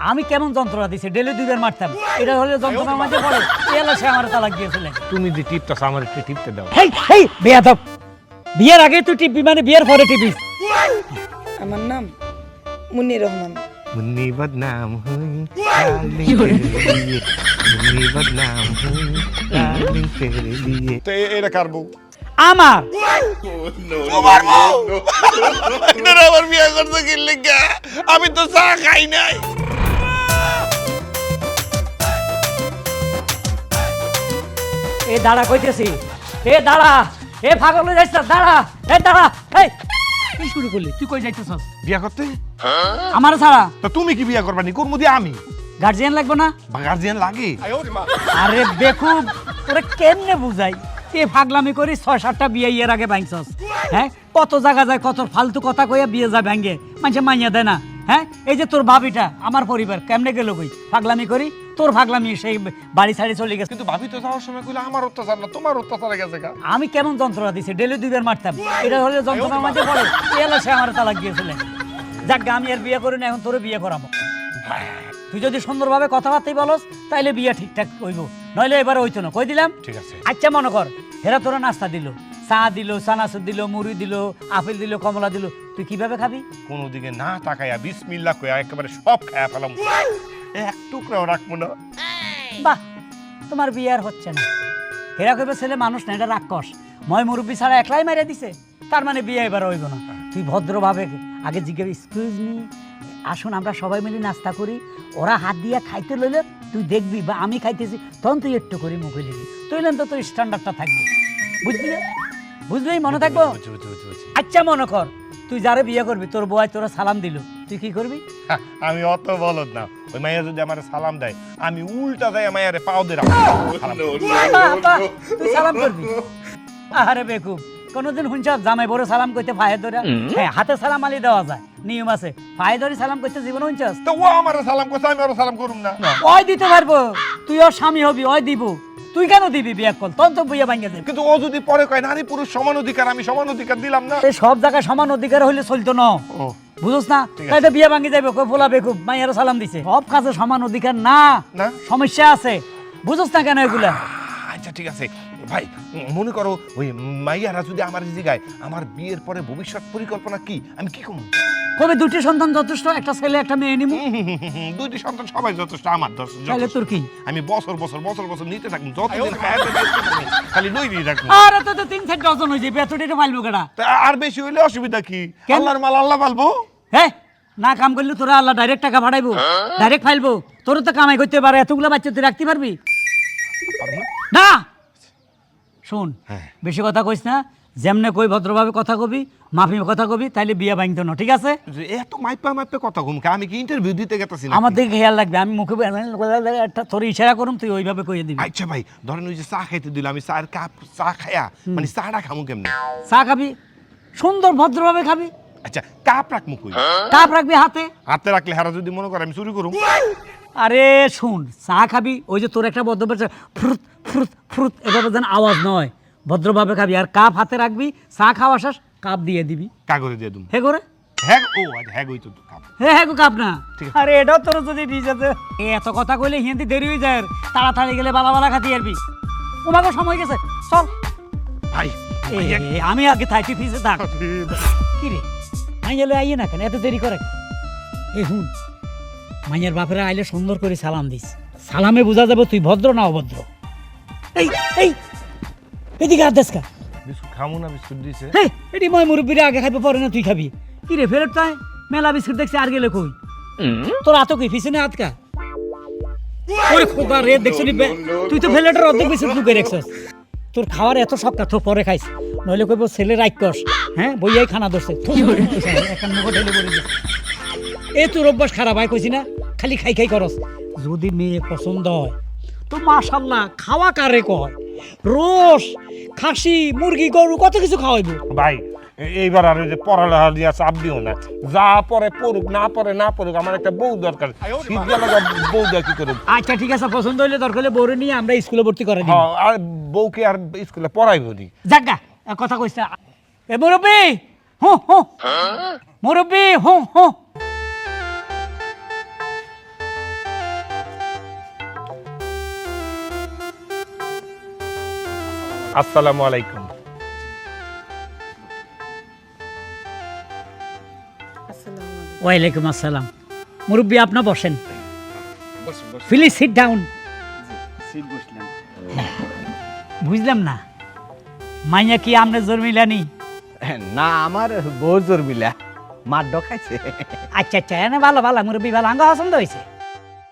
আমি কেমন যন্ত্রণা দিছি, ডেলি দুইবার মারতাম, এটা হলে যন্ত্রণা মাঝে পড়ে, এলা সে আমার তালাক দিয়েছিলেন। তুমি যে টিপটাছ আমার একটু টিপতে দাও। হেই হেই বেয়াদব, বিয়ের আগে তুই টিপবি মানে বিয়ের পরে টিপিস। আমার নাম মুন্নির রহমান। মুন্নি বদনাম হুই ডার্লিং তেরে লিয়ে, মুন্নি বদনাম হুই ডার্লিং তেরে লিয়ে। তো এটা কার বউ? আমার তোমার বউ? আপনারা আবার বিয়ে করতে কি লিগা? আমি তো চা খাই নাই। এ দাঁড়া কইতেছি, এ দাঁড়া, এ পাগল হয়ে যাইছ, দাঁড়া, এ দাঁড়া। এই কি শুরু করলি, তুই কই যাইতেছস? বিয়ে করতে? আমার ছাড়া তা তুমি কি বিয়ে করবা নি? করবো দি আমি। গার্জিয়ান লাগবে না? গার্জিয়ান লাগে? আরে বেকুব, তোরে কেমনে বুঝাই, এ ফাগলামি করি ৬-৭টা বিয়ে এর আগে ভাঙছস। হ্যাঁ, কত জায়গা যায়, কত ফালতু কথা কইয়া বিয়ে যায় ভাঙ্গে, মানুষে মাইয়া দেয় না। হ্যাঁ, এই যে তোর ভাবিটা আমার পরিবার কেমনে গেল কই, ফাগলামি করি, তোর ফাগলামি সেই বাড়ি ছাড়ি চলে গেছে। কিন্তু ভাবি তো যাওয়ার সময় কইলা আমার অত্যাচার না, তোমার অত্যাচার গেছে গা। আমি কেমন যন্ত্রণা দিছি, ডেলি দুইবার মারতাম, এটা হলে যন্ত্রণার মাঝে পড়ে, এলা সে আমার তালাক দিয়েছিলেন। যাক গে, আমি আর বিয়ে করি না, এখন তোরে বিয়ে করাবো। তুই যদি সুন্দরভাবে কথাবার্তাই বলস তাইলে বিয়ে ঠিকঠাক হইব, নইলে এবারে হইতো না, কই দিলাম। ঠিক আছে। আচ্ছা মনে কর হেরা তোরা নাস্তা দিল, চা দিল, চানাচুর দিল, মুড়ি দিল, আপেল দিল, কমলা দিল, তুই কিভাবে খাবি? কোন দিকে না তাকাইয়া বিসমিল্লাহ কইয়া একেবারে সব খায়া ফেলাম, এক টুকরাও রাখবো না। বাহ, তোমার বিয়ে আর হচ্ছে না। হেরা কইবে ছেলে মানুষ না, এটা রাক্ষস, ময় মুরব্বী ছাড়া একলাই মারিয়া দিছে, তার মানে বিয়ে এবার হইব না। তুই ভদ্রভাবে আগে জিজ্ঞেস, এক্সকিউজ মি, আসুন আমরা সবাই মিলে নাস্তা করি, ওরা হাত দিয়ে খাইতে লইলে তুই দেখবি, বা আমি খাইতেছি তখন তুই একটু করে মুখে লিখবি, তুইলেন তো তোর স্ট্যান্ডার্ডটা থাকবে, বুঝলি? বুঝলেই মনে থাকবো। আচ্ছা মনে কর তুই যারে বিয়ে করবি, তোর বউ তোরা সালাম দিল, তুই কি করবি? আমি অত বলদ না, ওই মাইয়া যদি আমার সালাম দেয় আমি উল্টা দেয় মাইয়ারে পাও দিয়ে বাহ, তুই সালাম করবি? আরে বেকুব, কোনদিন শুনছ জামাই বড় সালাম করতে পায়ে ধরে? হ্যাঁ, হাতে সালাম আলি দেওয়া যায়, নিয়ম আছে, পায়ে ধরে সালাম করতে জীবন শুনছস? তো ও আমার সালাম করছে, আমি ওর সালাম করুম না? ওই দিতে পারবো, তুই ওর স্বামী হবি, ওই দিব, তুই কেন দিবি বিয়ে কল, তখন তো বিয়ে ভাঙে যাবে। কিন্তু ও যদি পরে কয় নারী পুরুষ সমান অধিকার, আমি সমান অধিকার দিলাম না। এই সব জায়গায় সমান অধিকার হইলে চলতো না, ও বুঝছ না? তাই তো বিয়ে ভাঙে যাবে, কই ফোলা বেকুব, মাইয়ারও সালাম দিছে, সব কাজে সমান অধিকার না, না? সমস্যা আছে, বুঝছ না কেন এগুলা? আচ্ছা ঠিক আছে ভাই, মনে করো ওই মাইয়ারা যদি আমার জিগায় আমার বিয়ের পরে ভবিষ্যৎ পরিকল্পনা কি, আমি কি করব? কবে দুটি সন্তান যথেষ্ট, একটা ছেলে একটা মেয়ে নিমু। দুইটি সন্তান সবাই যথেষ্ট, আমার তাহলে তোর কি? আমি বছর বছর বছর বছর নিতে থাকবো, যতদিন হায়াতে বেঁচে থাকবো, খালি লইবি রাখবো। আরে তো 3-4 ডজন হয়ে যাবে, এতটা পাইলবো কেডা? তা আর বেশি হইলে অসুবিধা কি? কেন? আল্লাহর মাল আল্লাহ পালবো। হ্যাঁ, না কাম করলে তোরা আল্লাহ ডাইরেক্ট টাকা ভাড়াইবো, ডাইরেক্ট ফাইলবো, তোর তো কামাই করতে পারে, এতগুলো বাচ্চা তুই রাখতে পারবি না? শোন, বেশি কথা কইস না, যেমনে কই ভদ্রভাবে কথা কবি, মাফি কথা কবি, তাইলে বিয়া ভাঙতো না, ঠিক আছে? এত মাইপা মাইপা কথা কম, আমি কি ইন্টারভিউ দিতে গেতাছি না? আমার দিকে খেয়াল রাখবে, আমি মুখে একটা তোর ইশারা করুম, তুই ওইভাবে কইয়ে দিবি। আচ্ছা ভাই, ধরেন ওই যে চা খাইতে দিল, আমি চার কাপ চা খায়া মানে চাটা খামু কেমনে? চা খাবি, সুন্দর ভদ্রভাবে খাবি। আচ্ছা, কাপ রাখমু কই? কাপ রাখবি হাতে। হাতে রাখলে হারা যদি মনে করে আমি চুরি করুম? আরে শোন, চা খাবি, ওই যে তোর একটা ভদ্র ফ্রুত ফ্রুত ফ্রুত এভাবে যেন আওয়াজ নয়, ভদ্রভাবে খাবি, আর কাপ হাতে রাখবি, চা খাওয়া শেষ কাপ দিয়ে দিবি। কাগজে দিয়ে দুম? হে করে হ্যাঁ, ও আচ্ছা, হ্যাঁ গই তো কাপ। হ্যাঁ কাপ না। ঠিক আছে। আরে এটাও তোর যদি নিজেতে এত কথা কইলে হিন্দি দেরি হয়ে যায়, তাড়াতাড়ি গেলে বালা বালা খাতি আরবি, তোমাকে সময় গেছে, চল। ভাই আমি আগে থাকি, ফিসে থাক। কি রে, মাইয়ালে আইয়ে না কেন, এত দেরি করে? এ হুন, মাইয়ার বাপেরা আইলে সুন্দর করে সালাম দিস, সালামে বোঝা যাবে তুই ভদ্র না অভদ্র। এই এই এদিকে আর দেশকা বিস্কুট খামু না? বিস্কুট দিছে। হেই, এটি মই মুরব্বীরা আগে খাইবে, পরে না তুই খাবি। কি রে, ফেরত তাই মেলা বিস্কুট দেখছি, আর গেলে কই? তোর আতো কি পিছনে আতকা? ওরে খোদা রে, দেখছ নি তুই তো ফেলেটার অর্ধেক বিস্কুট লুকে রাখছস। তোর খাওয়ার এত শক্ত, তো পরে খাইস, নইলে কইব ছেলে রাক্ষস। হ্যাঁ, বইয়াই খানা ধরছে, এখন মুখ ঢেলে পড়ে গেছে। এ তোর অভ্যাস খারাপ হয়, কইছি না, খালি খাই খাই করস। যদি মেয়ে পছন্দ হয় তো মাশাআল্লাহ, খাওয়া কারে কয়, রোস, খাসি, মুরগি, গরু, কত কিছু খাওয়াইবো। ভাই এইবার আর ওই যে পড়ালেখা দিয়া চাপ দিও না, যা পরে পড়ুক, না পরে না পড়ুক, আমার একটা বউ দরকার। শীত গেলে বউ দেওয়া কি করুন? আচ্ছা ঠিক আছে, পছন্দ হইলে দরকার হলে বউরে নিয়ে আমরা স্কুলে ভর্তি করে দিই। আর বউকে আর স্কুলে পড়াইবো নি? যাগা কথা কইছ না। এ মুরব্বি, হো হো মুরব্বি, হো হো। আসসালামু আলাইকুম। ওয়ালাইকুম আসসালাম। মুরব্বী আপনি বসেন, প্লিজ সিট ডাউন। বুঝলাম না, মাইয়া কি আমনে জন্মিলানি? না আমার বউ জোর মিলা মার ডকাইছে। আচ্ছা আচ্ছা, এনে ভালো ভালো মুরব্বী, ভালো আঙ্গ পছন্দ হয়েছে।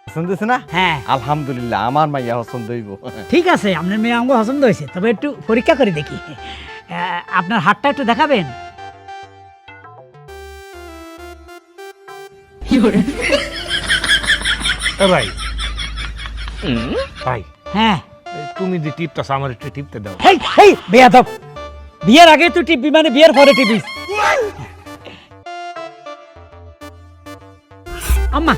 পছন্দ হয়েছে না? হ্যাঁ আলহামদুলিল্লাহ, আমার মাইয়া পছন্দ হইব। ঠিক আছে, আপনার মেয়ে আঙ্গ পছন্দ হয়েছে, তবে একটু পরীক্ষা করে দেখি। আপনার হাতটা একটু দেখাবেন। ভাই ভাই, হ্যাঁ তুমি যে টিপটাছ আমার একটু টিপতে দাও। হেই হেই বেয়াদব, বিয়ের আগে তুই টিপবি মানে বিয়ের পরে টিপিস? আম্মা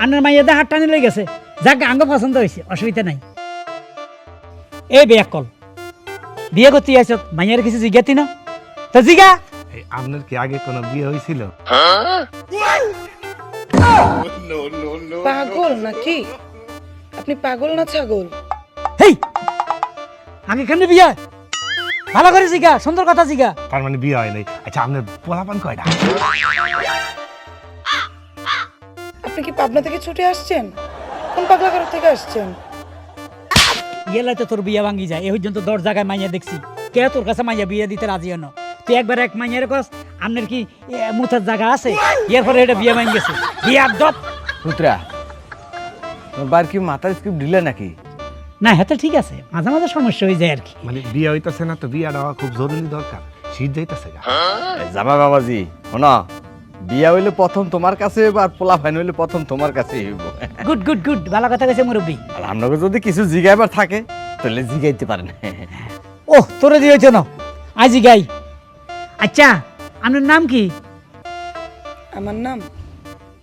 আন্নার মাইয়াদের হাত টানি লই গেছে, যাক আঙ্গ পছন্দ হয়েছে, অসুবিধা নাই। এই বেয়াক কল, বিয়ে করতে আইছ, মাইয়ার কিছু জিজ্ঞাতি না তো জিগা। আপনার কি আগে কোনো বিয়ে হয়েছিল? পাগল নাকি আপনি? পাগল না ছাগল? হেই আগে কেন বিয়ে? ভালো করে জিগা, সুন্দর কথা জিগা। তার মানে বিয়ে হয় নাই। আচ্ছা আপনার পোলাপান কয়টা? আপনি কি পাবনা থেকে ছুটে আসছেন? কোন পাগলা ঘর থেকে আসছেন? ইয়েলাতে তোর বিয়ে ভাঙ্গি যায়, এই পর্যন্ত 10 জায়গায় মাইয়া দেখছি, কে তোর কাছে মাইয়া বিয়ে দিতে রাজি হন? তুই একবার এক মাইয়ার কস আপনার কি মুথার জায়গা আছে? এর পরে এটা বিয়ে ভাঙ্গি গেছে, বিয়ে আদব। পুত্রা তোমার বার কি মাথার স্কিপ দিলে নাকি? না হ্যাঁ, ঠিক আছে, মাঝে মাঝে সমস্যা হয়ে যায় আর কি। মানে বিয়ে হইতাছে না তো, বিয়েটা হওয়া খুব জরুরি দরকার, শীত যাইতাছে গা। জামা বাবাজি শোনো, বিয়া হইলে প্রথম তোমার কাছে হইব, আর পোলা ফাইন হইলে প্রথম তোমার কাছে হইব। গুড গুড গুড, ভালো কথা কইছে মুরব্বী। আর আপনাকে যদি কিছু জিগাইবার থাকে তাহলে জিগাইতে পারেন। ওহ তোরে দিয়েছ না, আজি গাই। আচ্ছা আপনার নাম কি? আমার নাম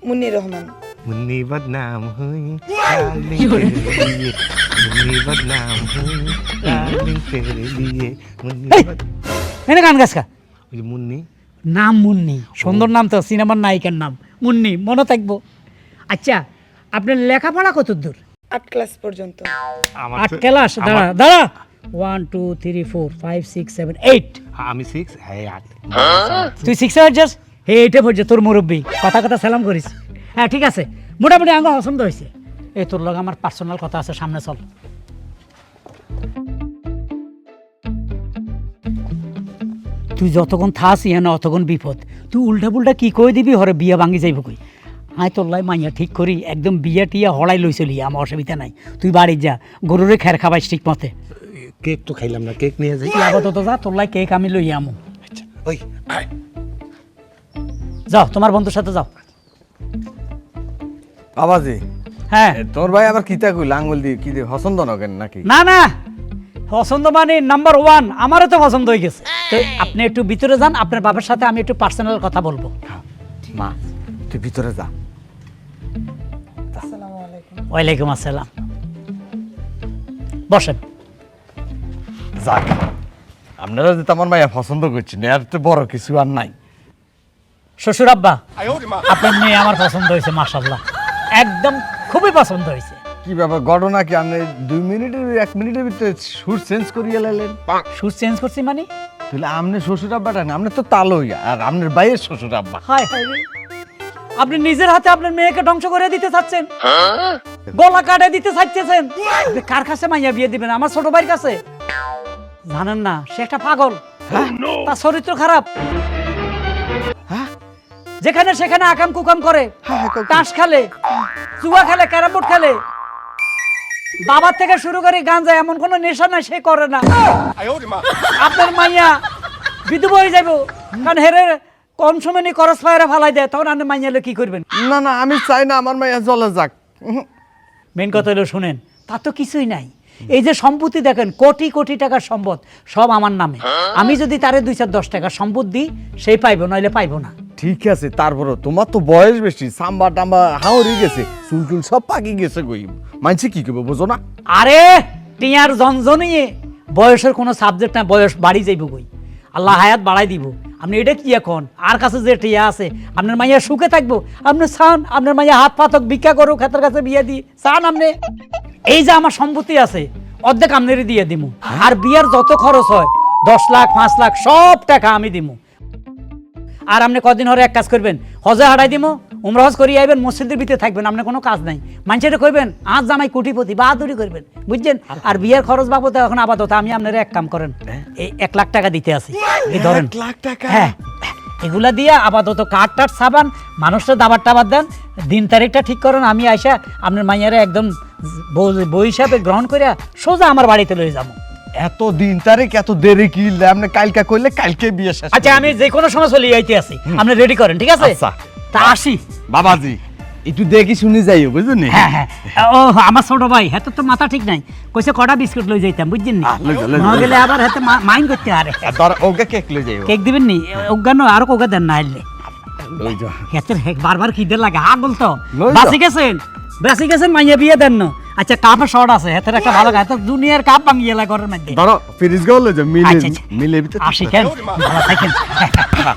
মুন্নি রহমান। মুন্নি বদনাম হুই ডার্লিং তেরে লিয়ে, মুন্নি বদনাম হুই ডার্লিং তেরে লিয়ে, মুন্নি এই, বদ- এনে গান গাছ কা। ওই যে মুন্নি, নাম মুন্নি, সুন্দর নাম তো, সিনেমার নায়িকার নাম মুন্নি, মনে থাকবো। আচ্ছা আপনার লেখাপড়া কত দূর? 8 ক্লাস পর্যন্ত। আমার 8 ক্লাস? দাঁড়া দাঁড়া, 1 2 3 4 5 6 7 8। আমি 6, হ্যাঁ 8। তুই 6 এ যাস, হে 8 এ পড়ছে তোর মুরব্বী, কথা কথা সালাম করিস। হ্যাঁ ঠিক আছে, মোটামুটি আঙ্গ পছন্দ হয়েছে। এই তোর লগে আমার পার্সোনাল কথা আছে, সামনে চল। তুই যতক্ষণ থাস ইয়া না অতক্ষণ বিপদ। তুই উল্টা পুল্টা কি কই দিবি, হরে বিয়া ভাঙি যাইব কই। আয় তোর লাই মাইয়া ঠিক করি, একদম বিয়া টিয়া হড়াই লই চলি, আমার অসুবিধা নাই। তুই বাড়ি যা, গরুরে খের খাবাইস ঠিক মতে। কেক তো খাইলাম না, কেক নিয়ে যাই। তুই আপাতত যা, তোর লাই কেক আমি লই আমু। আচ্ছা ওই আয়। যাও তোমার বন্ধুর সাথে যাও। বাবাজি হ্যাঁ তোর ভাই আবার কিতা কইল, আঙ্গুল দিয়ে কি দিয়ে পছন্দ নকেন নাকি? না না, পছন্দ মানে নাম্বার 1, আমারও তো পছন্দ হয়ে গেছে। তো আপনি একটু ভিতরে যান, আপনার বাবার সাথে আমি একটু পার্সোনাল কথা বলবো। মা তুই ভিতরে যা। আসসালামু আলাইকুম। ওয়ালাইকুম আসসালাম, বসেন। যাক আপনারা যে আমার মাইয়া পছন্দ করছেন, এর তো বড় কিছু আর নাই। শ্বশুর আব্বা, আপনার মেয়ে আমার পছন্দ হয়েছে, মাশাআল্লাহ, একদম খুবই পছন্দ হয়েছে। কি ব্যাপার, ঘটনা কি? আপনি 2 মিনিটের 1 মিনিটের ভিতরে সুর চেঞ্জ করিয়ে লাইলেন? সুর চেঞ্জ করছি মানে? তাহলে আপনি শ্বশুর আব্বাটা না, আপনি তো তালই, আর আপনার বাইয়ের শ্বশুর আব্বা। হায় হায় রে, আপনি নিজের হাতে আপনার মেয়েকে ধ্বংস করে দিতে চাচ্ছেন, গলা কাটে দিতে চাচ্ছেন। আপনি কার কাছে মাইয়া বিয়ে দিবেন? আমার ছোট ভাইয়ের কাছে? জানেন না, সে একটা পাগল, তার চরিত্র খারাপ। হ্যাঁ যেখানে সেখানে আকাম কুকাম করে, তাস খেলে, জুয়া খেলে, ক্যারাম বোর্ড খেলে। বাবার থেকে শুরু করে গাঞ্জা, এমন কোন নেশা না সে করে না। আপনার মাইয়া বিধবা হয়ে যাবো, কারণ হেরে কম সময় নিয়ে করস ফায়ারে ফালাই দেয়, তখন আপনি মাইয়ালে কি করবেন? না না, আমি চাই না আমার মাইয়া জলে যাক। মেন কথা হলো শুনেন, তা তো কিছুই নাই। এই যে সম্পত্তি দেখেন, কোটি কোটি টাকার সম্পদ সব আমার নামে। আমি যদি তারে 2-10 টাকা সম্পদ দিই, সেই পাইবো, নইলে পাইবো না। ঠিক আছে, তারপরও তোমার তো বয়স বেশি, সাম্বা টাম্বা হাওড়ি গেছে, চুল টুল সব পাকি গেছে, কই মানছে কি করবো বোঝো না? আরে টিয়ার জনজনিয়ে বয়সের কোনো সাবজেক্ট না, বয়স বাড়ি যাইব কই, আল্লাহ হায়াত বাড়াই দিব। আপনি এটা কি এখন আর কাছে যে টিয়া আছে, আপনার মাইয়া সুখে থাকবো? আপনি চান আপনার মাইয়া হাত পাতক ভিক্ষা করুক, হাতের কাছে বিয়ে দিই চান আপনি? এই যে আমার সম্পত্তি আছে, অর্ধেক আমনেরই দিয়ে দিমু আর বিয়ার যত খরচ হয় 10 লাখ 5 লাখ সব টাকা আমি দিমু। আর আপনি কদিন হরে এক কাজ করবেন, হজে হাঁটাই দিমু, উমরা হজ করিয়ে আইবেন, মসজিদের ভিতরে থাকবেন, আপনার কোনো কাজ নাই। মানুষের কইবেন আজ জামাই কোটিপতি, বাহাদুরি করবেন, বুঝছেন? আর বিয়ের খরচ বাবদ এখন আপাতত আমি আপনার এক কাম করেন, এই 1 লাখ টাকা দিতে আছি, এই ধরেন। 1 লাখ টাকা? হ্যাঁ, এগুলা দিয়া আপাতত কাঠ টাট সাবান, মানুষটা দাবার টাবার দেন, দিন তারিখটা ঠিক করেন, আমি আইসা আপনার মাইয়ারে একদম বই হিসাবে গ্রহণ করে সোজা আমার বাড়িতে লয়ে যাবো। এত দিন তারিখ এত দেরি কি? আপনি কালকে কইলে কালকে বিয়ে শেষ। আচ্ছা, আমি যে কোনো সময় চলে যাইতে আছি, আপনি রেডি করেন, ঠিক আছে? আচ্ছা। তা আসি। বাবাজি একটু দেখি শুনি যাইও, বুঝলেন? হ্যাঁ হ্যাঁ, ও আমার ছোট ভাই, হাতে তো মাথা ঠিক নাই, কইছে কটা বিস্কুট লই যাইতাম, বুঝছেন নি? না গেলে আবার হাতে মাইন্ড করতে আরে। ওকে কেক লই যাইও। কেক দিবেন নি? অজ্ঞান আরো কোকা দেন না আইলে। লই যাও। হাতে বারবার খিদে লাগে, হা বলতো লই যাও। বাসি গেছেন মাইয়া বিয়ে দেন না। আচ্ছা, কাপে শর্ট আছে, হাতের একটা ভালো গায়ে তো দুনিয়ার কাপ ভাঙিয়ে লাগে ঘরের মধ্যে। ধরো ফ্রিজ গো লই যাও, মিলে আচ্ছা, আচ্ছা। মিলে ভিতরে আসি কেন, ভালো থাকেন।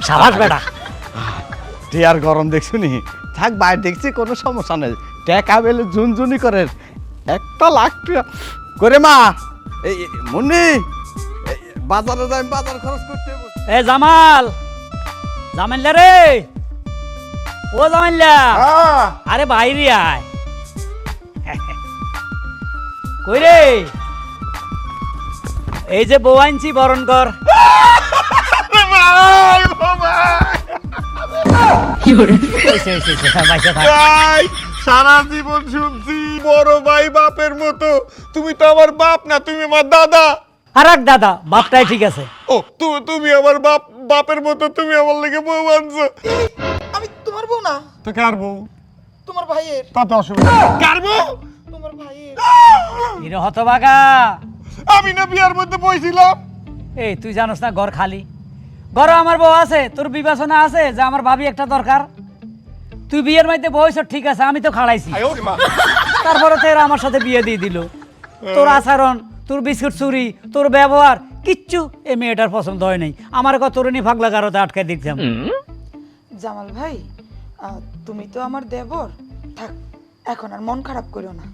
সাবাস বেটা। টিয়ার গরম দেখছো নি? থাক বাইরে দেখছি, কোনো সমস্যা নেই। টাকা বেলে ঝুনঝুনি করে 1 লাখ টাকা করে। মা এই মুন্নি, এই বাজারে যাই, বাজার খরচ করতে হবে। এ জামাল, জামাইল্লা রে, ও জামাইল্লা, আরে বাইরে আয়। কই রে? এই যে বউ আনছি, বরণ কর। হইছে, হইছে, হইছে, বাইসা থাক। ভাই, সারা জীবন শুনছি বড় ভাই বাপের মতো। তুমি তো আমার বাপ না, তুমি আমার দাদা। আর এক দাদা, বাপটাই ঠিক আছে। ও তুমি আমার বাপের মতো, তুমি আমার লেগে বউ আনছো। আমি তোমার বউ না, তো কার বউ? তোমার ভাইয়ের। তাতে অসুবিধা কার বউ? তোমার ভাইয়ের। হিরো হতবাগা, আমি না বিয়ার মধ্যে বইছিলাম। এই তুই জানোস না ঘর খালি? ঘরে আমার বউ আছে, তোর বিবেচনা আছে যে আমার ভাবি একটা দরকার? তুই বিয়ের মাইতে বয়স ঠিক আছে, আমি তো খাড়াইছি, তারপরে তো এরা আমার সাথে বিয়ে দিয়ে দিল। তোর আচরণ, তোর বিস্কুট চুরি, তোর ব্যবহার কিচ্ছু এই মেয়েটার পছন্দ হয় নাই। আমার কতরণী ফাগলা গারোতে আটকাই দিতাম। জামাল ভাই, তুমি তো আমার দেবর, থাক এখন আর মন খারাপ করো না।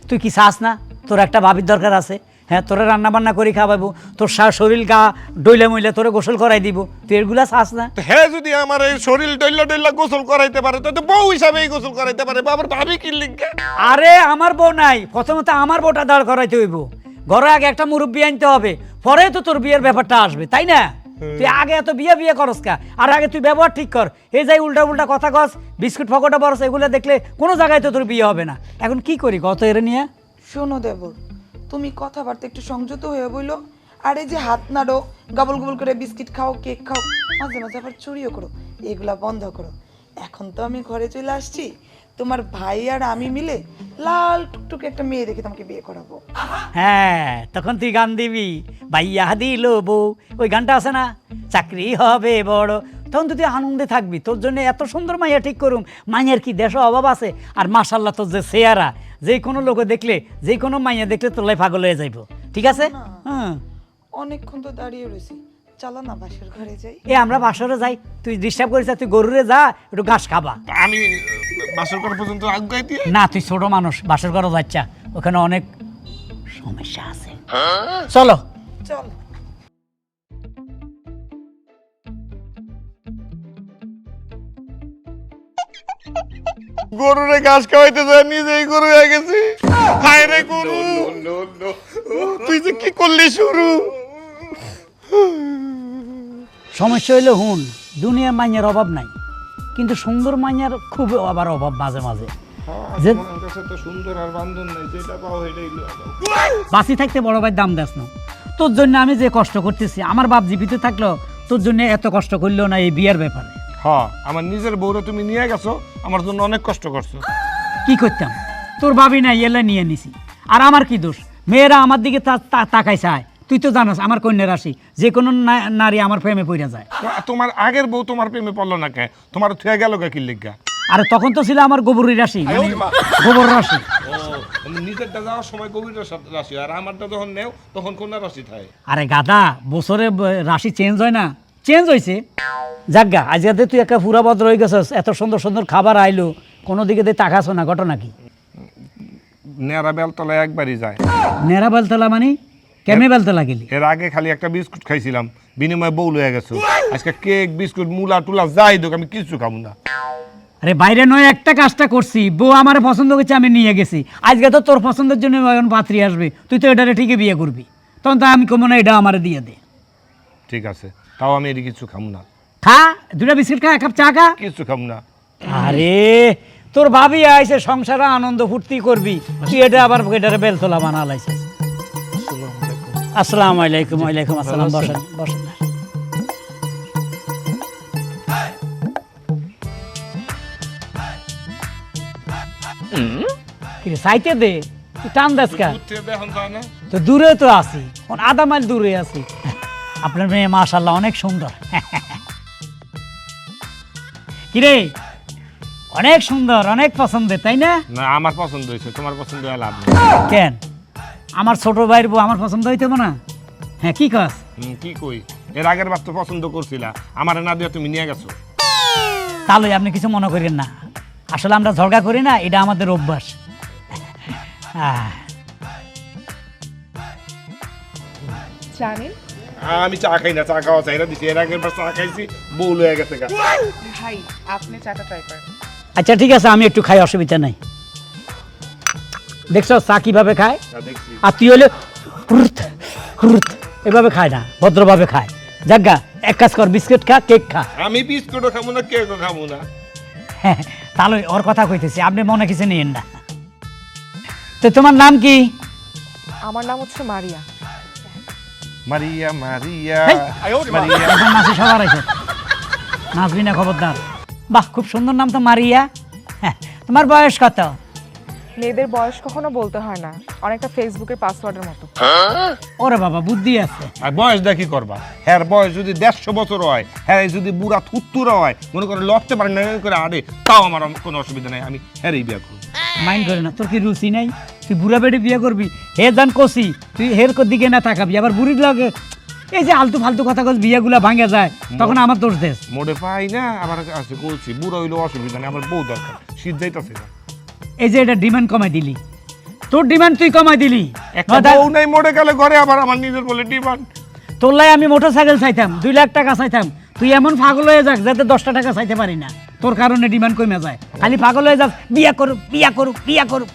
তুই কি চাস না তোর একটা ভাবির দরকার আছে? হ্যাঁ, তোরে রান্না বান্না করে খাওয়াবো, তোর শরীর গা ডইলে মইলে তোরে গোসল করাই দিব, তুই এগুলা চাস না? হ্যাঁ, যদি আমার এই শরীর ডইলা ডইলা গোসল করাইতে পারে তো বউ হিসাবে গোসল করাইতে পারে। বাবার ভাবি কি লিখে? আরে আমার বউ নাই, প্রথমত আমার বউটা দাঁড় করাইতে হইব। ঘরে আগে একটা মুরব্বী আনতে হবে, পরে তো তোর বিয়ের ব্যাপারটা আসবে, তাই না? তুই আগে এত বিয়ে করস কা? আর আগে তুই ব্যবহার ঠিক কর। এই যাই উল্টা উল্টা কথা কস, বিস্কুট ফকটা বরস, এগুলো দেখলে কোনো জায়গায় তো তোর বিয়ে হবে না। এখন কি করি কত এর নিয়ে? শোনো দেবর, তুমি কথাবার্তা একটু সংযত হয়ে বইলো। আর এই যে হাত নাড়ো, গবল গবল করে বিস্কিট খাও, কেক খাও, মাঝে মাঝে আবার চুরিও করো, এগুলা বন্ধ করো। এখন তো আমি ঘরে চলে আসছি, তোমার ভাই আর আমি মিলে লাল টুকটুকে একটা মেয়ে দেখে তোমাকে বিয়ে করাবো। হ্যাঁ, তখন তুই গান দিবি, ভাইয়া দিল বউ, ওই গানটা আছে না, চাকরি হবে বড়। তখন তুই আনন্দে থাকবি, তোর জন্য এত সুন্দর মাইয়া ঠিক করুম। মাইয়ার কি দেশ অভাব আছে? আর মাশাল্লাহ তোর যে চেহারা, যে কোনো লোকে দেখলে, যে কোনো মাইয়া দেখলে তোর লাই পাগল হয়ে যাইব, ঠিক আছে? হ্যাঁ, অনেকক্ষণ তো দাঁড়িয়ে রয়েছি, চলো না বাসর ঘরে যাই। এ আমরা বাসরে যাই, তুই ডিস্টার্ব করিস, তুই গরুরে যা, একটু ঘাস খাবা। আমি বাসর করা পর্যন্ত আজ্ঞাই দিয়ে। না, তুই ছোট মানুষ, বাসর ঘরে যাচ্ছা, ওখানে অনেক সমস্যা আছে। চলো চল। গরুরে ঘাস খাওয়াইতে যায়, নিজেই গরু হয়ে গেছি। হায় রে গরু, তুই যে কি করলি শুরু? সমস্যা হইলে হুন, দুনিয়ার মাইয়ার অভাব নাই, কিন্তু সুন্দর মাইয়ার খুব আবার অভাব মাঝে মাঝে। যে সুন্দর আর বান্ধব নাই, যেটা পাও এটাই বাঁচি থাকতে বড় ভাই দাম দেস না। তোর জন্য আমি যে কষ্ট করতেছি, আমার বাপ জীবিত থাকলো তোর জন্য এত কষ্ট করলো না এই বিয়ের ব্যাপারে। হ্যাঁ, আমার নিজের বউরে তুমি নিয়ে গেছো, আমার জন্য অনেক কষ্ট করছো। কি করতাম, তোর ভাবি নাই, এলে নিয়ে নিছি। আর আমার কি দোষ? মেয়েরা আমার দিকে তাকাই চায়, তুই তো জানাস আমার কন্যা রাশি, যে কোনো নারী আমার প্রেমে পড়ে যায়। তোমার আগের বউ তোমার প্রেমে পড়লো না কে? তোমার থুয়ে গেল কে কি লিগা? আরে তখন তো ছিল আমার গোবরী রাশি, মানে গোবর রাশি। নিজেরটা যাওয়ার সময় গভীর রাশি, আর আমারটা যখন নেও তখন কোন রাশি থাকে? আরে গাদা, বছরে রাশি চেঞ্জ হয় না? চেঞ্জ হয়েছে। যাজ্ঞা, আজকে তুই একটা পুরা বদ্র হয়ে গেছস, এত সুন্দর সুন্দর খাবার আইলো, কোনো দিকে দিয়ে তাকাছো না, ঘটনা কি? নেড়া বেলতলা একবারই যায়। নেরা বেলতলা মানে কেমনে বেলতলা গেলি? এর আগে খালি একটা বিস্কুট খাইছিলাম, বিনিময়ে বউ লয়ে গেছো। আজকে কেক বিস্কুট মুলা টুলা যাই দোক, আমি কিছু খাবো না। আরে বাইরে নয় একটা কাজটা করছি, বউ আমার পছন্দ করছে আমি নিয়ে গেছি। আজকে তো তোর পছন্দের জন্য পাত্রী আসবে, তুই তো এটারে ঠিকই বিয়ে করবি, তখন তো আমি কমো না এটা আমারে দিয়ে দে। ঠিক আছে, তাও আমি এটি কিছু খাবো না। খা, দুটা বিস্কিট খা, এক কাপ চা খা। কিছু খাবো না। আরে তোর ভাবি আইছে, সংসারে আনন্দ ফুর্তি করবি, তুই এটা আবার এটারে বেলতলা বানা লাইছিস। আসসালামু আলাইকুম। ওয়ালাইকুম আসসালাম। বসেন বসেন। কিরে সাইতে দে, তুই টান দাস কা? এখন যায় না। তো দূরে তো আছি, আধা মাইল দূরে আছি। আপনার মেয়ে মাশাআল্লাহ অনেক সুন্দর। কিরে অনেক সুন্দর, অনেক পছন্দের, তাই না? না, আমার পছন্দ হয়েছে, তোমার পছন্দ হয়ে লাভ নেই। কেন আমার ছোট ভাইয়ের বউ আমার পছন্দ হইতে না? হ্যাঁ কি কাজ? কি কই, এর আগের বার তো পছন্দ করছিলা, আমার না দিয়ে তুমি নিয়ে গেছো। তাহলে আপনি কিছু মনে করেন না, আসলে আমরা ঝগড়া করি না, এটা আমাদের অভ্যাস। জানেন আমি চা খাই না, চা খাওয়া চাই না দিছি। এর আগের বার চা খাইছি, বউ লয়ে গেছে গা। ভাই আপনি চাটা ট্রাই করেন। আচ্ছা ঠিক আছে, আমি একটু খাই, অসুবিধা নাই। দেখছো চা কিভাবে খায়? দেখছি। আর তুই হলে হুরুত হুরুত এভাবে খায় না, ভদ্রভাবে খায়। জাগা এক কাজ কর, বিস্কুট খা, কেক খা। আমি বিস্কুটও খাবো না, কেকও খাবো না। হ্যাঁ, তাহলে ওর কথা কইতেছি, আপনি মনে কিছু নিয়েন না। তো তোমার নাম কি? আমার নাম হচ্ছে মারিয়া। মারিয়া মারিয়া হেই, মারিয়া। এখন নাচি সবার আছে, নাচবি না খবরদার। বাহ, খুব সুন্দর নাম তো, মারিয়া। হ্যাঁ, তোমার বয়স কত? মেয়েদের বয়স কখনো বলতে হয় না, অনেকটা ফেসবুকের পাসওয়ার্ডের মতো। ওরে বাবা, বুদ্ধি আছে। আর বয়স দেখি করবা, হ্যার বয়স যদি 150 বছর হয়, হ্যাঁ যদি বুড়া থুত্তুরা হয়, মনে করে লড়তে পারে না করে আরে, তাও আমার কোনো অসুবিধা নাই, আমি হ্যারেই বিয়ে করবো। মাইন্ড করে না, তোর কি রুচি নাই? তুই বুড়া বেড়ে বিয়ে করবি? হে জান কষি, তুই হের দিকে না তাকাবি, আবার বুড়ির লাগে এই যে আলতু ফালতু কথা কস, বিয়েগুলা ভাঙে যায়, তখন আমার দোষ দেশ। মোড়ে পাই না, আবার আছে বলছি বুড়ো হইলেও অসুবিধা নেই, আমার বউ দরকার, শীত যাইতেছে না। এই যে এটা ডিমান্ড কমাই দিলি, তোর ডিমান্ড তুই কমাই দিলি। একটা বউ নাই মোড়ে গেলে ঘরে, আবার আমার নিজের বলে ডিমান্ড। তোর লাই আমি মোটর সাইকেল চাইতাম, 2 লাখ টাকা চাইতাম, তুই এমন পাগল হয়ে যাক যাতে 10টা টাকা চাইতে পারি না, তোর কারণে ডিমান্ড কমে যায়। খালি পাগল হয়ে যাক, বিয়া করুক বিয়া করুক বিয়া করুক।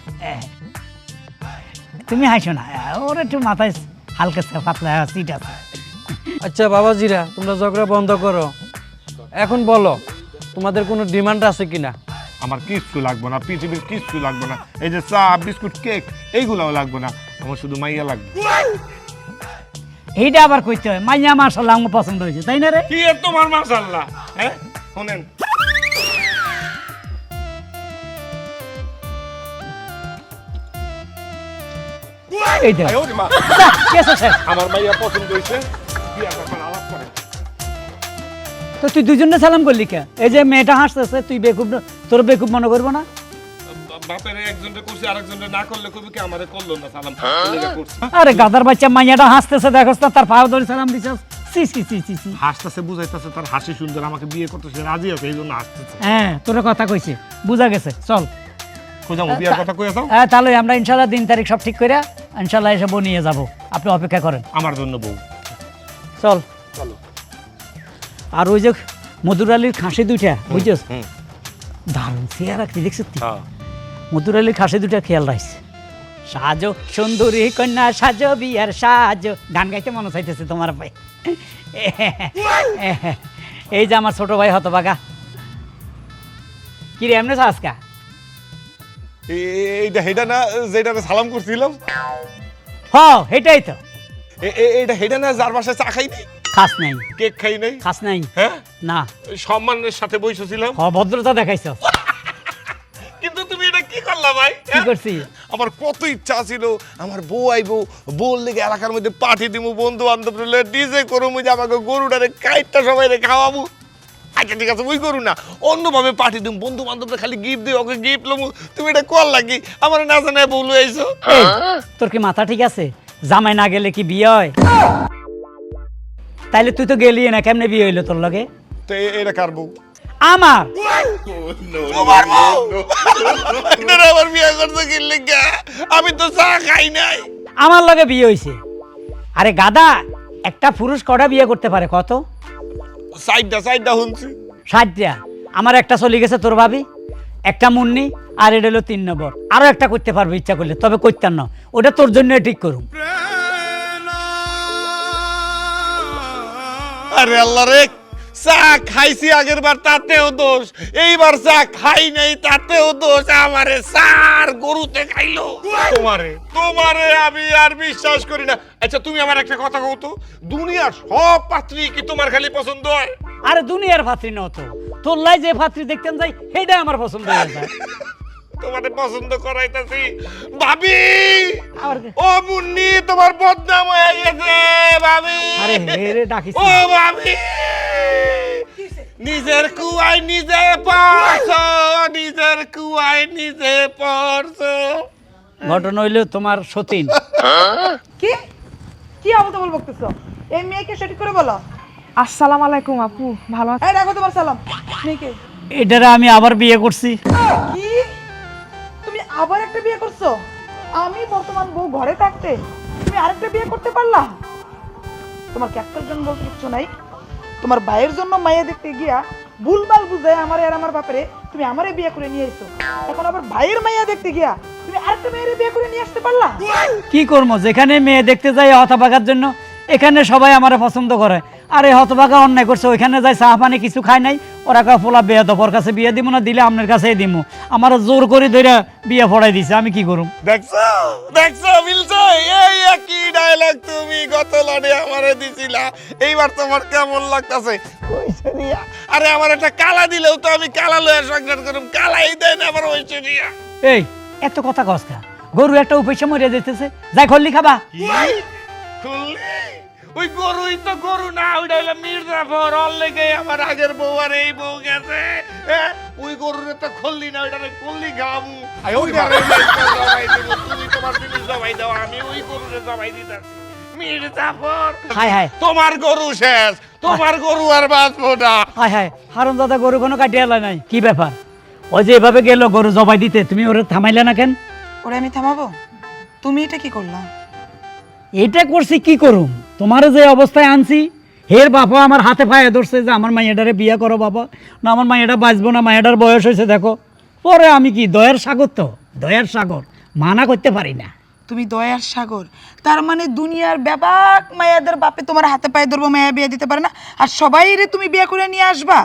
তুমি হাসো না, ওর একটু মাথায় হালকা পাতলা সিট আছে। আচ্ছা বাবাজিরা, তোমরা ঝগড়া বন্ধ করো, এখন বলো তোমাদের কোনো ডিমান্ড আছে কিনা? আমার কিচ্ছু লাগবে না, পৃথিবীর কিচ্ছু লাগবে না, এই যে চা বিস্কুট কেক এইগুলাও লাগবে না, আমার শুধু মাইয়া লাগবে। এইটা আবার কইতে হয়, মাইয়া মাশাআল্লাহ আমার পছন্দ হয়েছে, তাই না রে? কি এর তোমার মাশাআল্লাহ? হ্যাঁ শুনেন, এই দেখ কি আছে স্যার? আমার মাইয়া পছন্দ হয়েছে, বিয়া তখন আলাপ করেন। তো তুই দুজনে সালাম করলি কে? এই যে মেয়েটা হাসতেছে, তুই বেকুব, তোর বেকুব মনে করবো না? বাপের একজনটা করছি, আরেকজনটা না করলে কবি কি আমারে করলো না সালাম, লেগে করছি। আরে গাদার বাচ্চা, মাইয়াটা হাসতেছে, দেখোস না, তার পাও ধরে সালাম দিছস। সি সি সি সি সি। হাসতেছে বুঝাইতেছে তার হাসি সুন্দর, আমাকে বিয়ে করতেছে রাজি আছে, এই জন্য হাসতেছে। হ্যাঁ, তোর কথা কইছে, বুঝা গেছে। চল কোথাও বিয়ার কথা কয়ে যাও, হ্যাঁ, তাহলে আমরা ইনশাল্লাহ দিন তারিখ সব ঠিক করে ইনশাল্লাহ এসে বউ নিয়ে যাবো, আপনি অপেক্ষা করেন। আমার জন্য বউ। চল। চলো। আর ওই যে মধুর আলীর খাসি দুইটা বুঝছস, হুম। দারুণ চেহারা, কি দেখছিস তুই? হ্যাঁ। মধুর আলীর খাসি দুইটা খেয়াল রাখছে। সাজো সুন্দরী কন্যা সাজো বিয়ার সাজো, গান গাইতে মনে চাইতেছে তোমার ভাই। এই যে আমার ছোট ভাই হতভাগা, কি রে এমনি আজকা? এইটা হেডা না যেটা সালাম করছিলাম, হ এটাই তো। এইটা হেডা না যার বাসায় চা খাই নাই, খাস নাই, কেক খাই নাই, খাস নাই? হ্যাঁ না, সম্মানের সাথে বসেছিলাম। হ ভদ্রতা দেখাইছ। কিন্তু তুমি এটা কি করলা ভাই? কি করছি? আমার কত ইচ্ছা ছিল আমার বউ আইবো, বউর লেগে এলাকার মধ্যে পার্টি দিব, বন্ধু বান্ধব ডিজে করবো, যে আমাকে গরুটারে কাইটটা সবাই খাওয়াবো। আচ্ছা ঠিক আছে, ওই করু না, অন্যভাবে পার্টি দিব, বন্ধু বান্ধবরা খালি গিফট দিই, ওকে গিফট লমু। তুমি এটা কর লাগি আমার না জানা বউ লই আইছো। এই, তোর কি মাথা ঠিক আছে? জামাই না গেলে কি বিয়ে হয়? তাইলে তুই তো গেলি না, কেমনে বিয়ে হইলো তোর লগে? তো এটা কার বউ? আমার তোমার বউ এটারে আবার বিয়ে করতে কি লিগা? আমি তো চা খাই নাই। আমার লগে বিয়ে হইছে। আরে গাদা, একটা পুরুষ কটা বিয়ে করতে পারে কত? সাইডটা শুনছি। 60টা। আমার একটা চলে গেছে তোর ভাবি, একটা মুন্নি, আর এটা হলো 3 নম্বর। আরো একটা করতে পারবো ইচ্ছা করলে, তবে করতাম না। ওটা তোর জন্য ঠিক করুম। আরে আল্লাহ রে, চা খাইছি আগের বার তাতেও দোষ, এইবার চা খাই নাই তাতেও দোষ। আমারে সার গরুতে খাইলো। তোমারে আমি আর বিশ্বাস করি না। আচ্ছা তুমি আমার একটা কথা কও তো, দুনিয়ার সব পাত্রী কি তোমার খালি পছন্দ হয়? আরে দুনিয়ার ফাত্রী ন তো, তোর লাই যে ফাত্রী দেখতেন যাই সেটা আমার পছন্দ হয়ে যায়। তোমারে পছন্দ করাইতাছি ভাবি। আবার কে? ও মুন্নি, তোমার বদনাম হয়ে গেছে ভাবি। আরে হেরে ডাকিস ও না। ভাবি, নিজের কুয়ায় নিজে পড়ছো, নিজের কুয়ায় নিজে পড়ছো। ঘটনা হইলো তোমার সতীন। কি কি আবল বকতেছো? এই মেয়েকে সঠিক করে বলো। আসসালামু আলাইকুম আপু, ভালো আছেন? এই রাখো তোমার সালাম। মেয়েকে এটারে আমি আবার বিয়ে করছি। কি তুমি আবার একটা বিয়ে করছো? আমি বর্তমান বউ ঘরে থাকতে তুমি আরেকটা বিয়ে করতে পারলা? তোমার ক্যাপ্টেন জন বলতে কিচ্ছু নাই? তোমার ভাইয়ের জন্য মাইয়া দেখতে গিয়া ভুলভাল বুঝায় আমার আর আমার বাপরে তুমি আমারে বিয়ে করে নিয়ে এসো, এখন আবার ভাইয়ের মাইয়া দেখতে গিয়া তুমি আরেকটা মেয়ের বিয়ে করে নিয়ে আসতে পারলা? কি করবো, যেখানে মেয়ে দেখতে যাই হতভাগার জন্য, এখানে সবাই আমার পছন্দ করে। আরে হতভাগা অন্যায় করছে, ওইখানে যাই চা পানি কিছু খায় নাই। ওরা কা ফোলা বিয়ে দপর কাছে বিয়ে দিব না, দিলে আপনার কাছেই দিব। আমার জোর করে ধরে বিয়ে পড়াই দিছে, আমি কি করুম? দেখছো দেখছো মিলছো? এই একই ডায়লগ তুমি গত লড়ে আমারে দিছিলা, এইবার তোমার কেমন লাগতাছে? কইছে দিয়া আরে আমার একটা কালা দিলেও তো আমি কালা লয়ে সংসার করুম, কালাই দেন আবার হইছে দিয়া। এই এত কথা কসকা, গরু একটা উপেক্ষা মরিয়া যেতেছে, যাই খল্লি খাবা। খুললি ওই গরুই তো গরু না, ওইটা হইলো মির্জাফর। ওর লেগে আমার আগের বউ আর এই বউ গেছে। ওই গরুরে তো খুললি না, ওইটারে খুললি খাবো। তুমি তোমার জিনিস জবাই দাও, আমি ওই গরুরে জবাই দিতেছি। মির্জাফর, হায় হায় তোমার গরু শেষ, তোমার গরু আর বাঁচবো না। হায় হায়, হারম দাদা গরু কোনো কাটিয়ে এলাই নাই। কি ব্যাপার? ওই যে এভাবে গেল গরু জবাই দিতে, তুমি ওরে থামাইলে না কেন? ওরে আমি থামাবো? তুমি এটা কি করলা? এটা করছি কি করুম, তোমার যে অবস্থায় আনছি, হের বাবা আমার হাতে পায়ে ধরছে যে আমার মাইয়াটারে বিয়ে করো বাবা, না আমার মাইয়াটা বাঁচবো না, মাইয়াটার বয়স হয়েছে দেখো। পরে আমি কি দয়ার সাগর, তো দয়ার সাগর মানা করতে পারি না। তুমি দয়ার সাগর, তার মানে দুনিয়ার ব্যাপক মায়াদের বাপে তোমার হাতে পায়ে ধরবো, মায়া বিয়ে দিতে পারে না, আর সবাই রে তুমি বিয়ে করে নিয়ে আসবা?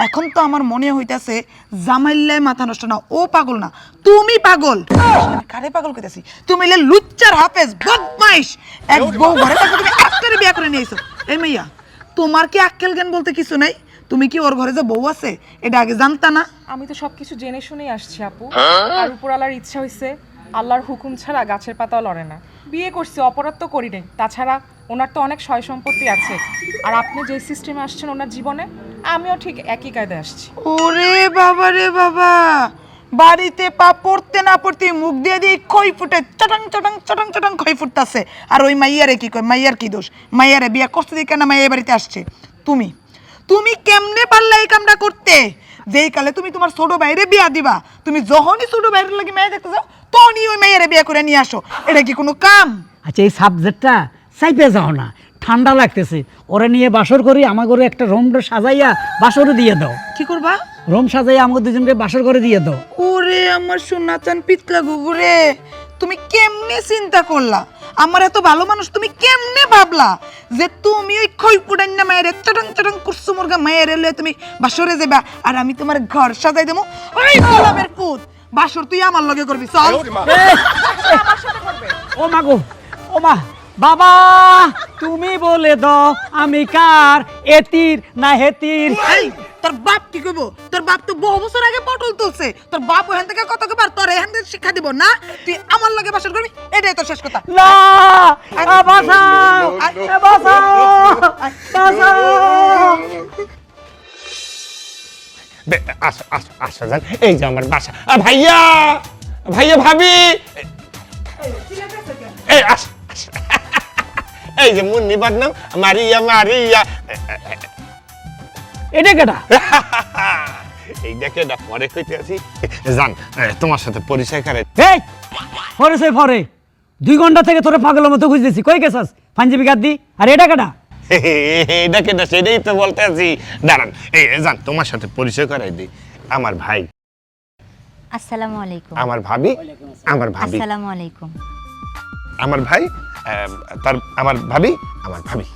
এখন তো আমার মনে হইতাছে জামাইল্লায় মাথা নষ্ট না, ও পাগল না, তুমি পাগল। আমি কারে পাগল কইতাছি? তুমি লে লুচ্চার হাফেজ বদমাইশ, এক বউ ঘরে থাকতে তুমি আরেকটারে বিয়ে করে নিয়ে আইছো। এই মাইয়া, তোমার কি আক্কেল জ্ঞান বলতে কিছু নাই? তুমি কি ওর ঘরে যে বউ আছে এটা আগে জানতা না? আমি তো সবকিছু জেনে শুনেই আসছি আপু। আর উপরওয়ালার ইচ্ছা হইছে, আল্লাহর হুকুম ছাড়া গাছের পাতাও লড়ে না। বিয়ে করছি, অপরাধ তো করি নাই। তাছাড়া ওনার তো অনেক সয় সম্পত্তি আছে, আর আপনি যে সিস্টেমে আসছেন ওনার জীবনে, আমিও ঠিক একই কায়দায় আসছি। ওরে বাবা রে বাবা, বাড়িতে পা পড়তে না পড়তে মুখ দিয়ে দিয়ে খই ফুটে চটং চটং চটং চটং খই ফুটতাছে। আর ওই মাইয়ারে কি কয়? মাইয়ার কি দোষ? মাইয়ারে বিয়া করতে দিই কেন? মাইয়া বাড়িতে আসছে। তুমি তুমি কেমনে পারলা এই কামটা করতে? যেই কালে তুমি তোমার ছোট ভাইরে বিয়া দিবা, তুমি যখনই ছোট ভাইয়ের লাগে মেয়ে দেখতে যাও, তখনই ওই মাইয়ারে বিয়া করে নিয়ে আসো। এটা কি কোনো কাম? আচ্ছা এই সাবজেক্টটা চাইপে যাও না, ঠান্ডা লাগতেছে। ওরা নিয়ে বাসর করি, আমার ঘরে একটা রুম সাজাইয়া বাসরে দিয়ে দাও। কি করবা? রুম সাজাইয়া আমাকে দুজনকে বাসর করে দিয়ে দাও। ওরে আমার সোনাচান পিতলা গুগুরে, তুমি কেমনে চিন্তা করলা? আমার এত ভালো মানুষ তুমি কেমনে ভাবলা যে তুমি ওই খই পুডান্না মায়ের চটং চটং কুরসু মুরগা মায়ের এলে তুমি বাসরে যাবা, আর আমি তোমার ঘর সাজাই দেবো? ওই গোলামের পুত, বাসর তুই আমার লগে করবি, চল। ও মা গো, ও মা, বাবা তুমি বলে দাও আমি কার, এতির না হেতির? এই তোর বাপ কি কইবো? তোর বাপ তো বহু বছর আগে পটল তুলছে, তোর বাপ ওখান থেকে কত কবার তোর এখান থেকে শিক্ষা দিব না? তুই আমার লগে বাসর করবি, এটাই তোর শেষ কথা। না, বাঁচাও, বাঁচাও, বাঁচাও। আসো আসো আসো যান, এই যে আমার বাসা। ভাইয়া ভাইয়া ভাবি, এই আস আস। এই যে মুন্নি বদনাম, মারিয়া মারিয়া। এটা কেটা? এই দেখে না পরে কইতে আছি জান তোমার সাথে পরিচয় করে এই পরে সে পরে 2 ঘন্টা থেকে তোরে পাগলের মতো খুঁজতেছি কই গেছাস পাঞ্জাবি গাদ্দি আর এটা কাটা এই দেখে না সেটাই তো বলতে আছি দাঁড়ান এই জান তোমার সাথে পরিচয় করাই দিই আমার ভাই আসসালামু আলাইকুম। আমার ভাবি আমার ভাবি আসসালামু আলাইকুম। আমার ভাই তার আমার ভাবি আমার ভাবি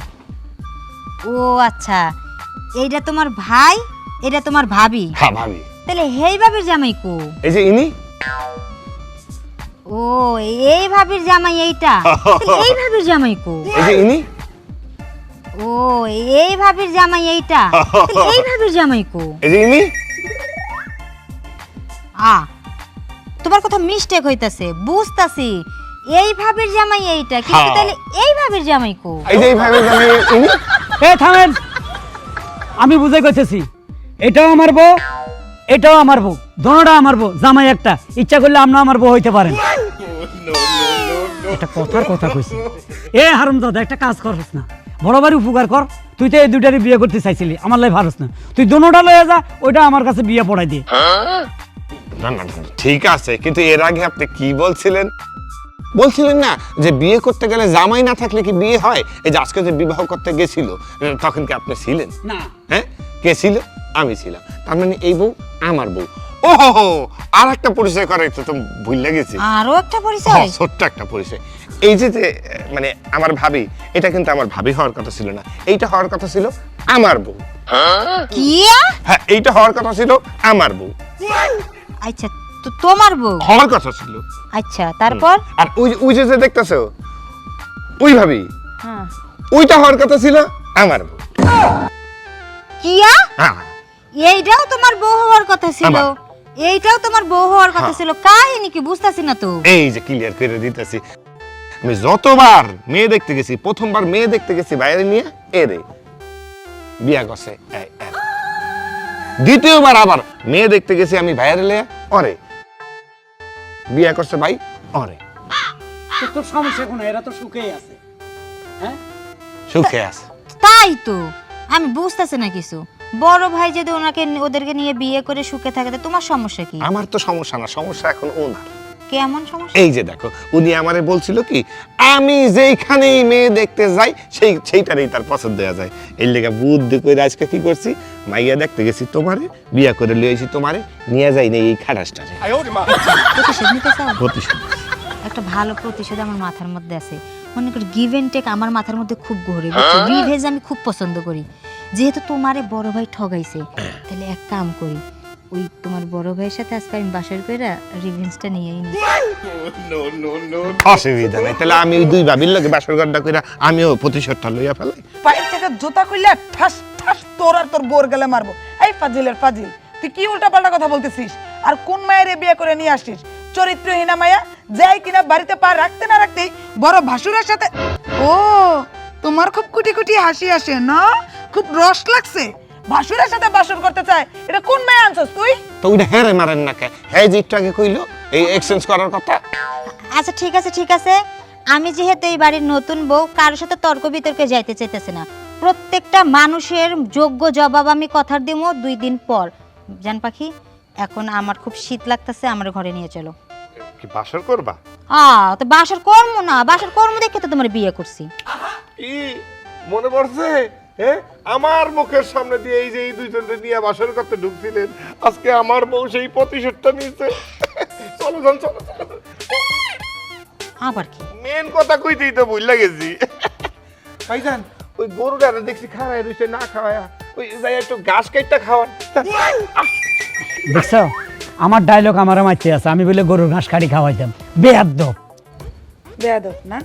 ও আচ্ছা, এইটা তোমার ভাই, এটা তোমার ভাবি। হ্যাঁ ভাবি তাহলে হেই ভাবির জামাই কো? এই যে ইনি ও এই ভাবির জামাই এইটা। তাহলে এই ভাবির জামাই কো? এই যে ইনি ও এই ভাবির জামাই এইটা। তাহলে এই ভাবির জামাই কো? এই যে ইনি তোমার কথা মিস্টেক হইতাছে, বুঝতাছি। এই ভাবির জামাই এইটা, কিন্তু হ্যাঁ। তাহলে এই ভাবির জামাই কো? এই যে এইভাবে জামাই ইনি এ থামেন, আমি বুঝাই কইতেছি এটাও আমার বউ এটাও আমার বউ, দোনোটা আমার বউ, জামাই একটা। ইচ্ছা করলে আমরা আমার বউ হইতে পারেন। এটা কথার কথা কইছি। এ হারামজাদা একটা কাজ করছ না, বড় বাড়ি উপকার কর। তুই তো এই দুইটারই বিয়ে করতে চাইছিলি, আমার লাই ভারস না। তুই দোনোটা লয়ে যা, ওইটা আমার কাছে বিয়ে পড়াই দে। না না না, ঠিক আছে, কিন্তু এর আগে আপনি কি বলছিলেন বলছিলেন না যে বিয়ে করতে গেলে জামাই না থাকলে কি বিয়ে হয়? এই যে আজকে যে বিবাহ করতে গেছিল তখন কি আপনি ছিলেন? না। হ্যাঁ, কে ছিল? আমি ছিলাম। তার মানে এই বউ আমার বউ। ও হো, আর একটা পরিচয় করাই তো ভুলে গেছি। আরো একটা পরিচয়? ছোট্ট একটা পরিচয়। এই যে যে মানে আমার ভাবি, এটা কিন্তু আমার ভাবি হওয়ার কথা ছিল না, এইটা হওয়ার কথা ছিল আমার বউ। কি? হ্যাঁ, এইটা হওয়ার কথা ছিল আমার বউ, আচ্ছা তো তোমার বউ হওয়ার কথা ছিল। আচ্ছা তারপর? আর ওই যে যে দেখতেছো ওই ভাবি, হ্যাঁ। ওইটা হওয়ার কথা ছিল আমার বউ। কিয়া? হ্যাঁ, এইটাও তোমার বউ হওয়ার কথা ছিল, আমার। এইটাও তোমার বউ হওয়ার কথা ছিল। কাহিনী কি বুঝতাছি না তো। এই যে ক্লিয়ার করে দিতেছি। আমি যতবার মেয়ে দেখতে গেছি, প্রথমবার মেয়ে দেখতে গেছি বাইরে নিয়ে এরে বিয়া করছে এই এর। দ্বিতীয়বার আবার মেয়ে দেখতে গেছি আমি বাইরে লিয়ে অরে বিয়া করছে ভাই অরে। তোর সমস্যা কোনো, এরা তো সুখেই আছে। হ্যাঁ, সুখে আছে। তাই তো আমি বুঝতাছি না কিছু। বড় ভাই যদি ওদেরকে নিয়ে বিয়ে করে সুখে থাকে, তো তোমার সমস্যা কি? আমার তো সমস্যা না, সমস্যা এখন ওনার। কেমন সমস্যা? এই যে দেখো, উনি আমারে বলছিল কি আমি যেইখানেই মেয়ে দেখতে যাই সেইটারই তার পছন্দ হয়ে যায়। এই লেগে বুদ্ধি করে আজকে কি করছি, মাইয়া দেখতে গেছি তোমারে, বিয়া করে লিয়ে এসেছি তোমারে, নিয়ে যাই না এই খাটাসটারে। প্রতিশোধ নিতে চাও? প্রতিশোধ। একটা ভালো প্রতিশোধ আমার মাথার মধ্যে আছে। মনে করি গিভ এন্ড টেক আমার মাথার মধ্যে খুব ঘোরে, বুঝছো? রিভেঞ্জ আমি খুব পছন্দ করি। যেহেতু তোমারে বড় ভাই ঠগাইছে, তাহলে এক কাম করি, ওই তোমার বড় ভাইয়ের সাথে আজকে আমি বাসর কইরা রিভেঞ্জটা নিয়েই নি। অসুবিধা নাই, তাহলে আমি ওই দুই ভাবির লগে বাসর গড্ডা কইরা আমিও প্রতিশোধটা লইয়া ফেলাই। পায়ের থেকে জুতা কইলা ঠাস ঠাস তোর আর তোর বোর গেলে মারবো। এই ফাজিলের ফাজিল, তুই কি উল্টাপাল্টা কথা বলতেছিস? আর কোন মায়ের বিয়ে করে নিয়ে আসিস? চরিত্রহীনা মায়া, যাই কিনা বাড়িতে পা রাখতে না রাখতেই বড় ভাসুরের সাথে। ও তোমার খুব কুটি কুটি হাসি আসে না? খুব রস লাগছে? ভাসুরের সাথে বাসর করতে চায়, এটা কোন মায়া আনছস তুই? তো ওইটা হেরে মারেন না কে? হ্যাঁ, যে একটু আগে কইলো এই এক্সচেঞ্জ করার কথা। আচ্ছা ঠিক আছে ঠিক আছে, আমি যেহেতু এই বাড়ির নতুন বউ, কারোর সাথে তর্ক বিতর্কে যাইতে চাইতেছি না। প্রত্যেকটা মানুষের যোগ্য জবাব আমি কথার দিব 2 দিন পর। জান পাখি, এখন আমার খুব শীত লাগতেছে, আমার ঘরে নিয়ে চলো। কি বাসর করবা? তো বাসর কর্ম না, বাসর কর্ম দেখে তো তোমার বিয়ে করছি। কি মনে পড়ছে? হ্যাঁ, আমার মুখের সামনে দিয়ে এই যে এই দুইজনকে নিয়ে বাসর করতে ঢুকছিলেন, আজকে আমার বউ সেই প্রতিশোধটা নিয়েছে। চলো যান, চলো। আবার কি? মেন কথা কইতেই তো ভুল লাগেছি। ভাইজান, ওই গরুটারে দেখছি খাওয়ায় রইছে না খাওয়ায়া, ওই যাই একটু ঘাস কাইটটা খাওয়ান। দেখছো আমার ডায়লগ আমার মাইতে আছে, আমি বলে গরুর ঘাস কাটি খাওয়াইতাম। বেয়াদ্দব। বেয়াদব না?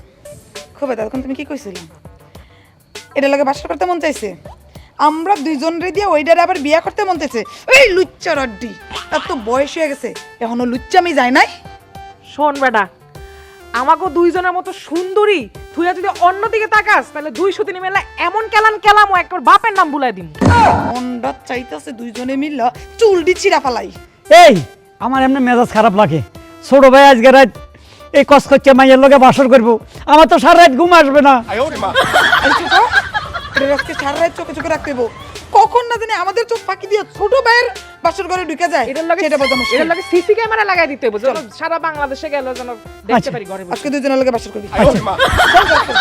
খুব তখন তুমি কি কইছিলাম? এটা লাগে বাসর করতে মন চাইছে? আমরা দুইজন রে দিয়ে ওইটারে আবার বিয়া করতে মন চাইছে? এই লুচ্চা রড্ডি, তার তো বয়স হয়ে গেছে, এখনো লুচ্চামি যায় নাই? শোন বেটা, আমাকে দুইজনের মতো সুন্দরী তুই যদি অন্যদিকে তাকাস, তাহলে 2 সুতিনি মেলা এমন কেলাম ও একবার বাপের নাম ভুলাই দিম। মনটা চাইতেছে দুইজনে মিললা চুলডি ছিড়া ফালাই। এই আমার এমনি মেজাজ খারাপ লাগে। ছোট ভাই আজকে রাত এই কসকচ্ছে মাইয়ের লগে বাসর করবো, আমার তো সারা রাত ঘুম আসবে না। আজকে সারা রাত চোখে চোখে রাখতে হইব। কখন না জানি আমাদের চোখ ফাঁকি দিয়ে ছোট ভাইয়ের বাসর ঘরে ঢুকে যায় এটার লগে সেটা বোঝা মুশকিল। এটার লগে সিসি ক্যামেরা লাগাই দিতে হবে যেন সারা বাংলাদেশে গেল যেন দেখতে পারি ঘরে বসে। আজকে দুজনের লগে বাসর করবি আয়, মা। চল, চল, চল।